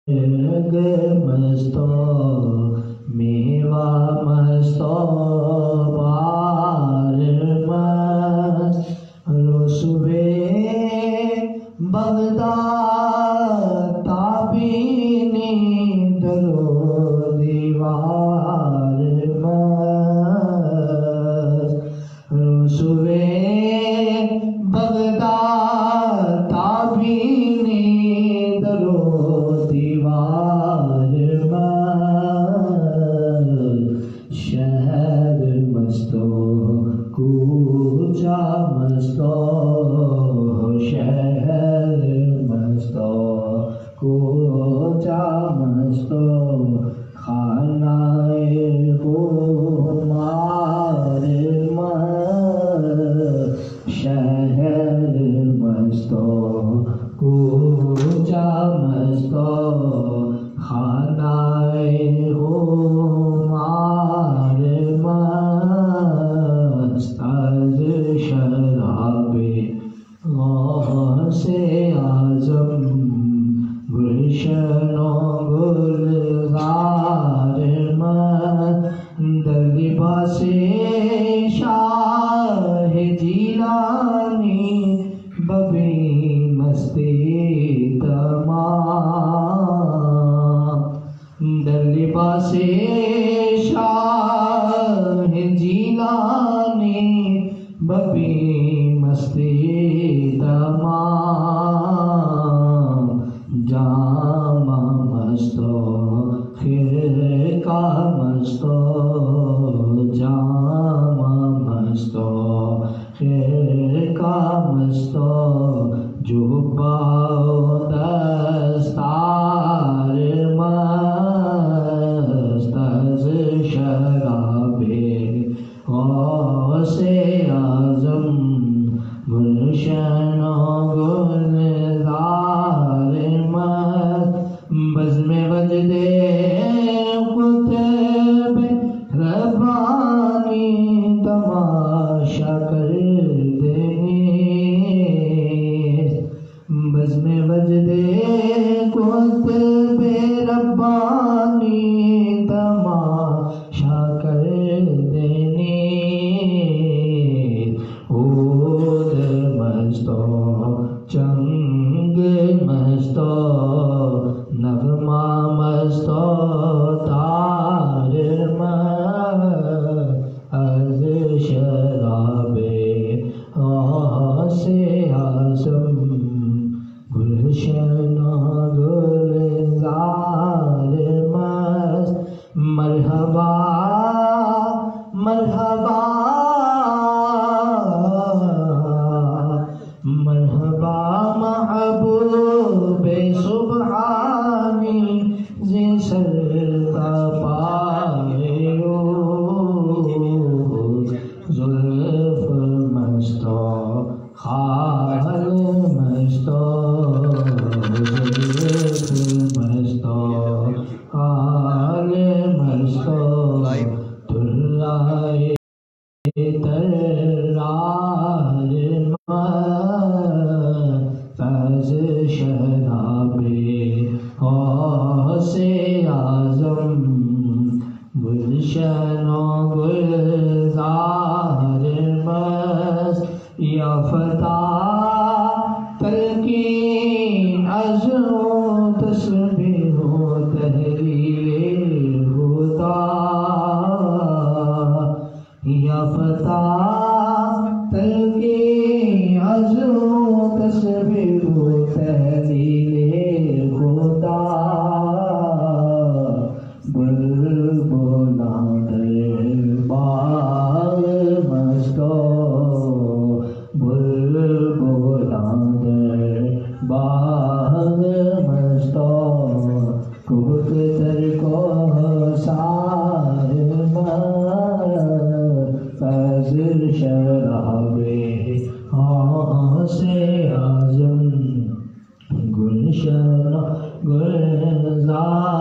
مستو میوا مستو بار مست رسوے بغداد تابینی درو دیوار مست رسوے بغداد تابینی درو دیوار مست شہر مستو کوچہ مستو شہر مستو کوچہ مستو خانہ خمار مست شہر مستو کوچہ مستو خانہ خمار مست از شراب غوث اعظم گلشن و گلزار مست در لباس شاہ جیلانی ببی مستی تمام در لباس شاہ جیلانی ببی مستی تمام جامع مستو خرقہ مستو جامع مستو خرقہ مستو جبہ دستار مست از شراب غوث اعظم گلشن و گلزار مست بزم وجد قطب ربانی تماشا کر دینی بزم وجد قطب ربانی تماشا کر دینی عود مستو چنگ مستو نغمہ مستو تار مست از شراب غوث اعظم گلشن و گلزار مست مرحبا مرحبا مرحبا محبوب سبحانی زی سرتا پائیو زلف مستو خال مستو زلف مستو خال مستو ترائے ترار مست از شراب غوث اعظم گلشن و گلزار مست یا فتح تلقین عزم و تسبیح و تحلیل خدا یا فتح تلقین عزم و تسبیح و تحلیل خدا بلبلان در باغ مستو بلبلان در باغ مستو کوک در کو سار مست از شراب غوث اعظم گلشن گلزار